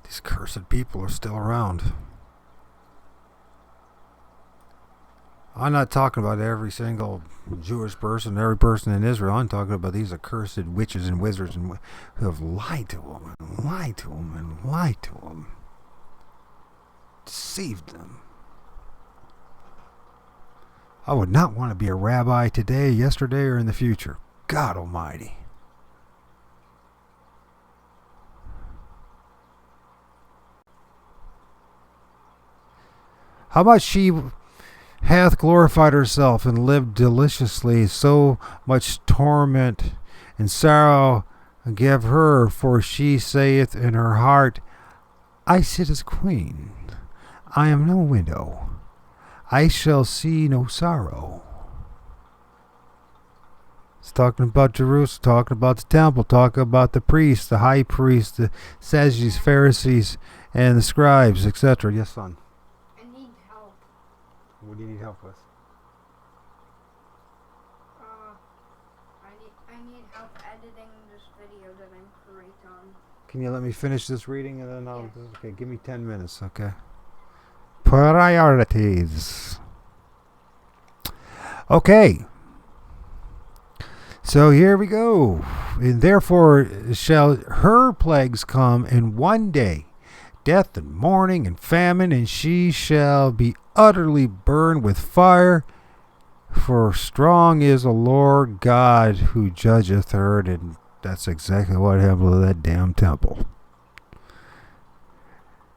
These cursed people are still around. I'm not talking about every single Jewish person, every person in Israel. I'm talking about these accursed witches and wizards who have lied to them and lied to them and lied to them. Deceived them. I would not want to be a rabbi today, yesterday, or in the future. God Almighty. How much she hath glorified herself and lived deliciously, so much torment and sorrow give her, for she saith in her heart, I sit as queen, I am no widow, I shall see no sorrow. It's talking about Jerusalem, talking about the temple, talking about the priests, the high priests, the Sadducees, Pharisees, and the scribes, etc. Yes, son? I need help. What do you need help with? I need help editing this video that I'm great on. Can you let me finish this reading and then I'll... Yes. Okay, give me 10 minutes, okay? Priorities. Okay. So here we go. And therefore shall her plagues come in one day, death and mourning and famine, and she shall be utterly burned with fire. For strong is the Lord God who judgeth her. And that's exactly what happened to that damn temple.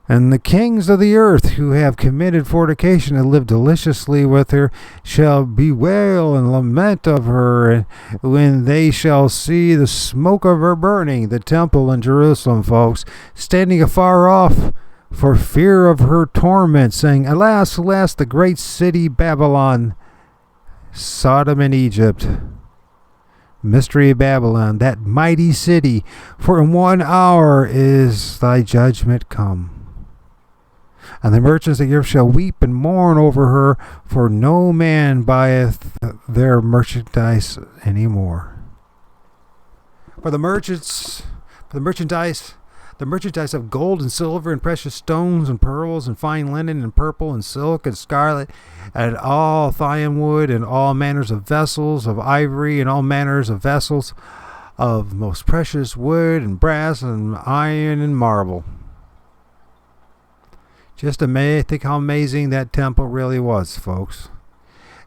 And the kings of the earth who have committed fornication and lived deliciously with her shall bewail and lament of her, and when they shall see the smoke of her burning, the temple in Jerusalem, folks, standing afar off for fear of her torment, saying, Alas, alas, the great city Babylon, Sodom and Egypt. Mystery of Babylon, that mighty city, for in 1 hour is thy judgment come. And the merchants of the earth shall weep and mourn over her, for no man buyeth their merchandise any more. For the merchandise of gold and silver and precious stones and pearls and fine linen and purple and silk and scarlet and all thyme wood and all manners of vessels of ivory and all manners of vessels of most precious wood and brass and iron and marble. Just think how amazing that temple really was, folks.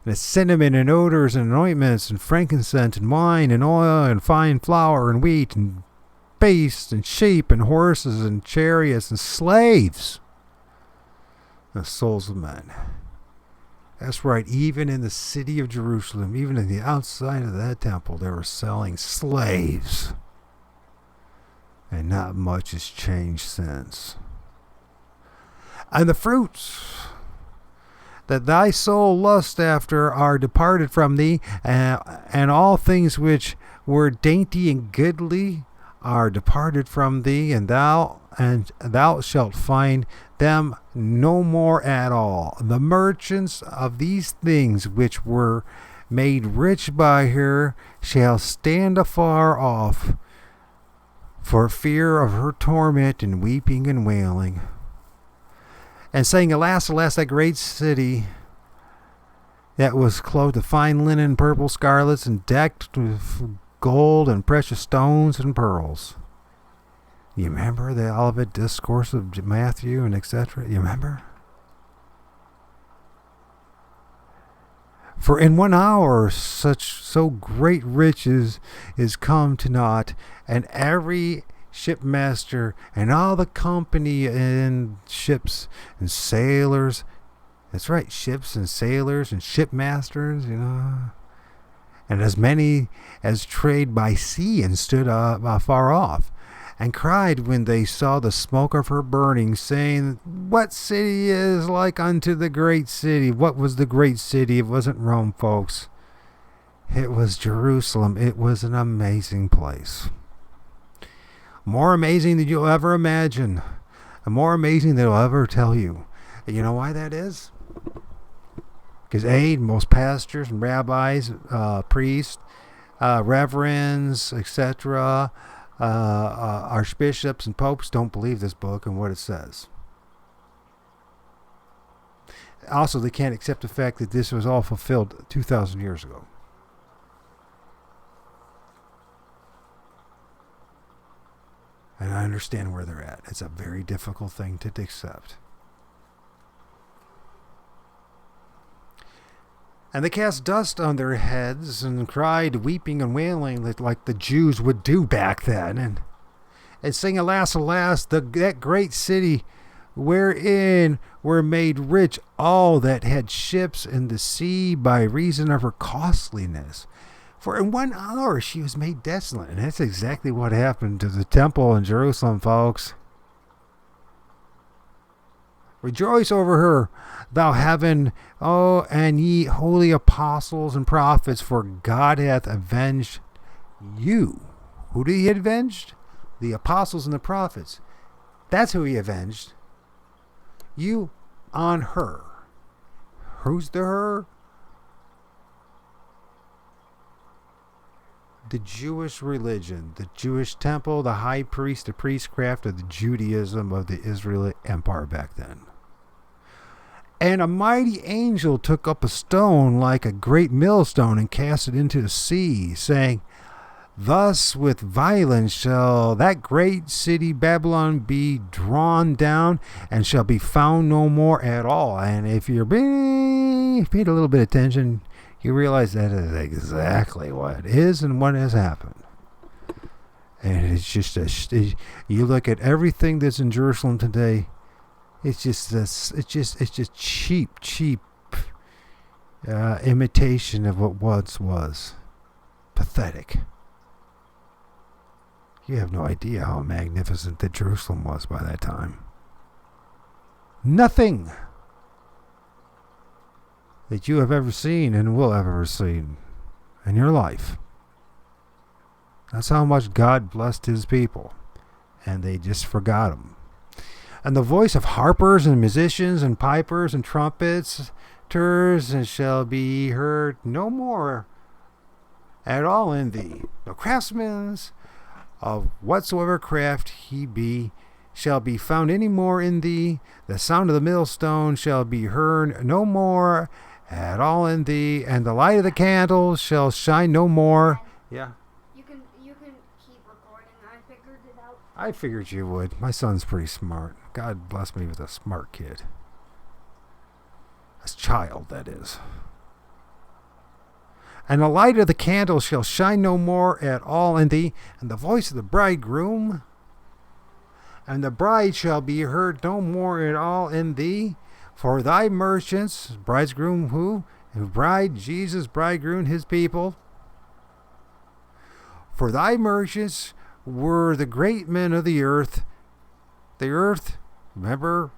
And it's cinnamon and odors and ointments and frankincense and wine and oil and fine flour and wheat and beasts and sheep and horses and chariots and slaves. The souls of men. That's right, even in the city of Jerusalem, even in the outside of that temple, they were selling slaves. And not much has changed since. And the fruits that thy soul lust after are departed from thee, and all things which were dainty and goodly are departed from thee, and thou shalt find them no more at all. The merchants of these things which were made rich by her shall stand afar off for fear of her torment and weeping and wailing. And saying, Alas, alas, that great city that was clothed with fine linen, purple, scarlets, and decked with gold and precious stones and pearls. You remember the Olivet Discourse of Matthew and etc.? You remember? For in 1 hour so great riches is come to naught, and every shipmaster and all the company and ships and sailors. That's right, ships and sailors and shipmasters, and as many as trade by sea and stood afar off, and cried when they saw the smoke of her burning, saying, What city is like unto the great city? What was the great city? It wasn't Rome, folks. It was Jerusalem. It was an amazing place. More amazing than you'll ever imagine. And more amazing than I'll ever tell you. And you know why that is? Because most pastors and rabbis, priests, reverends, etc., archbishops and popes don't believe this book and what it says. Also, they can't accept the fact that this was all fulfilled 2,000 years ago. And I understand where they're at. It's a very difficult thing to accept. And they cast dust on their heads and cried, weeping and wailing like the Jews would do back then. And saying, Alas, alas, that great city wherein were made rich all that had ships in the sea by reason of her costliness. For in 1 hour she was made desolate. And that's exactly what happened to the temple in Jerusalem, folks. Rejoice over her, thou heaven, and ye holy apostles and prophets, for God hath avenged you. Who did he avenge? The apostles and the prophets. That's who he avenged. You on her. Who's the her? The Jewish religion, the Jewish temple, the high priest, the priestcraft of the Judaism of the Israelite empire back then. And a mighty angel took up a stone like a great millstone and cast it into the sea, saying, Thus with violence shall that great city Babylon be drawn down and shall be found no more at all. And if you're paid a little bit of attention, you realize that is exactly what is and what has happened. And it's just you look at everything that's in Jerusalem today. It's just cheap imitation of what once was. Pathetic. You have no idea how magnificent that Jerusalem was by that time. Nothing that you have ever seen and will ever see in your life. That's how much God blessed his people. And they just forgot him. And the voice of harpers and musicians and pipers and trumpets shall be heard no more at all in thee. No craftsmen's of whatsoever craft he be shall be found any more in thee. The sound of the millstone shall be heard no more at all in thee, and the light of the candles shall shine no more. Yeah. You can keep recording. I figured it out. I figured you would. My son's pretty smart. God bless me with a smart kid. A child, that is. And the light of the candle shall shine no more at all in thee, and the voice of the bridegroom, and the bride shall be heard no more at all in thee. For thy merchants, bridegroom who? Bride, Jesus, bridegroom, his people. For thy merchants were the great men of the earth. The earth, remember,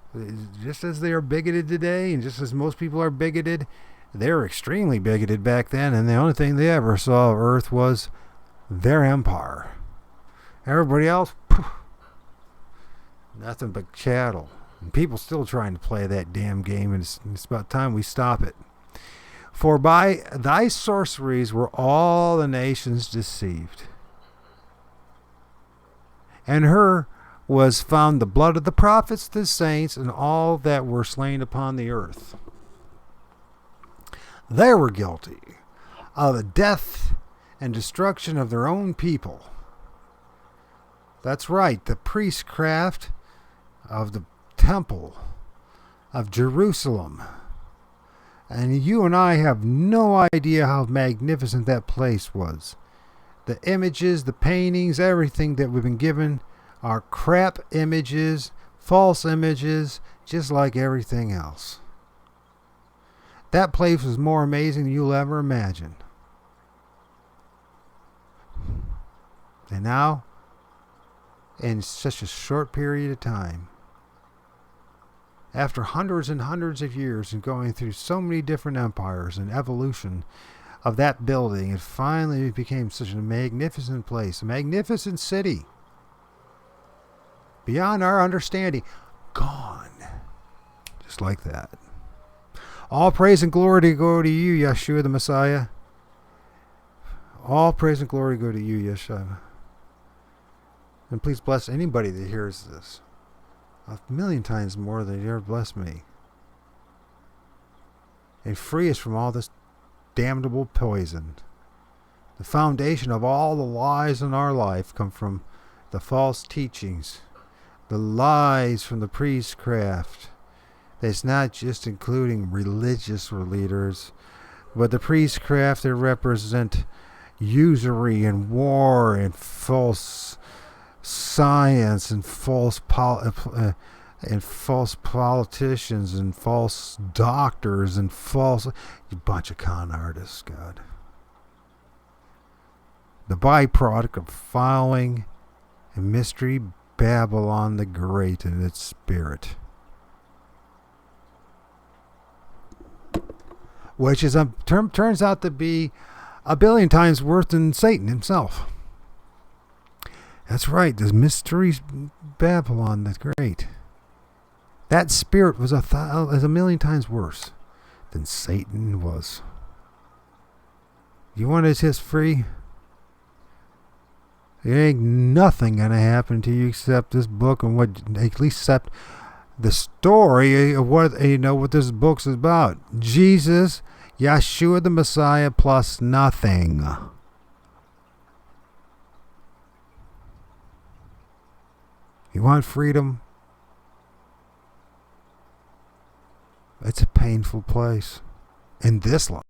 just as they are bigoted today, and just as most people are bigoted, they were extremely bigoted back then, and the only thing they ever saw of earth was their empire. Everybody else, nothing but chattel. And people still trying to play that damn game, and it's about time we stop it. For by thy sorceries were all the nations deceived. And her was found the blood of the prophets, the saints, and all that were slain upon the earth. They were guilty of the death and destruction of their own people. That's right, the priestcraft of the temple of Jerusalem. And you and I have no idea how magnificent that place was. The images, the paintings, everything that we've been given are crap images, false images, just like everything else. That place was more amazing than you'll ever imagine. And now, in such a short period of time, after hundreds and hundreds of years and going through so many different empires and evolution of that building, it finally became such a magnificent place, a magnificent city. Beyond our understanding. Gone. Just like that. All praise and glory go to you, Yeshua the Messiah. All praise and glory go to you, Yeshua. And please bless anybody that hears this. 1,000,000 times more than you ever blessed me. And free us from all this damnable poison. The foundation of all the lies in our life come from the false teachings. The lies from the priestcraft. It's not just including religious leaders, but the priestcraft that represent usury and war and false science and false politicians and false doctors and false, you bunch of con artists, God. The byproduct of following a mystery Babylon the Great in its spirit. which is turns out to be a billion times worse than Satan himself. That's right. This mystery Babylon, that's great. That spirit was a million times worse than Satan was. You want his history? There ain't nothing gonna happen to you except this book and what, at least except the story of what what this book's about. Jesus, Yeshua the Messiah, plus nothing. You want freedom? It's a painful place. In this life.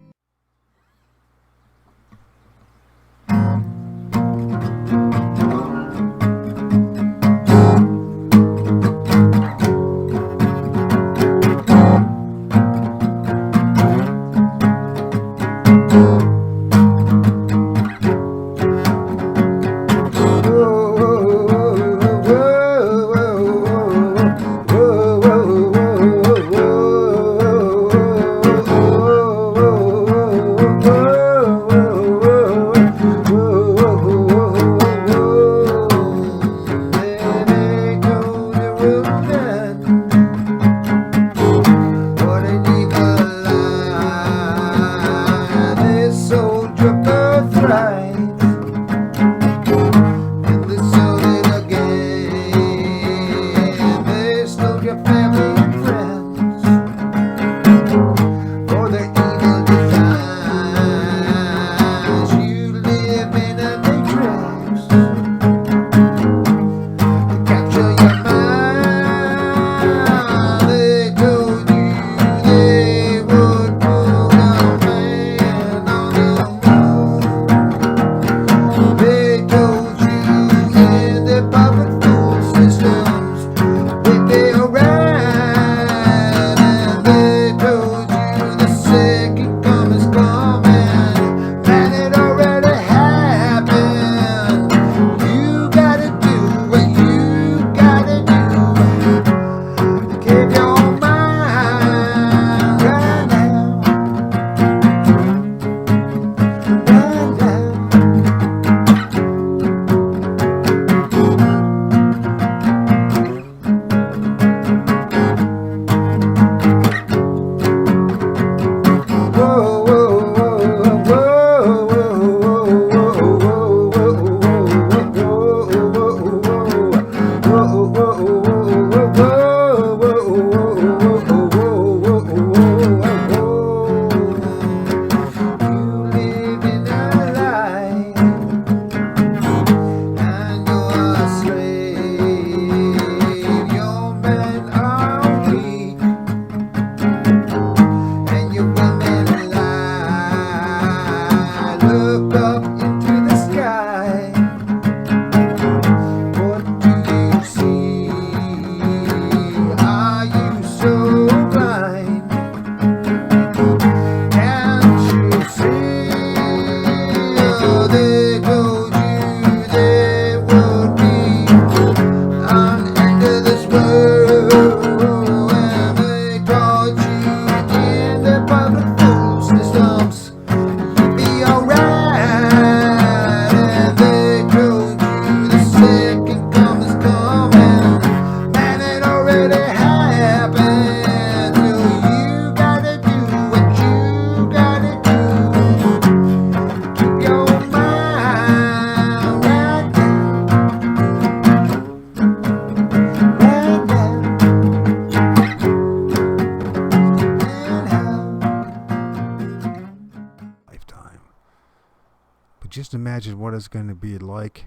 Just imagine what it's going to be like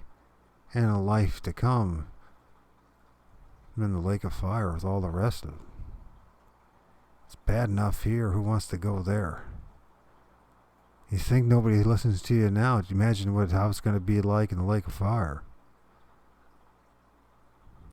in a life to come in the lake of fire with all the rest of it. It's bad enough here. Who wants to go there? You think nobody listens to you now? Imagine how it's going to be like in the lake of fire.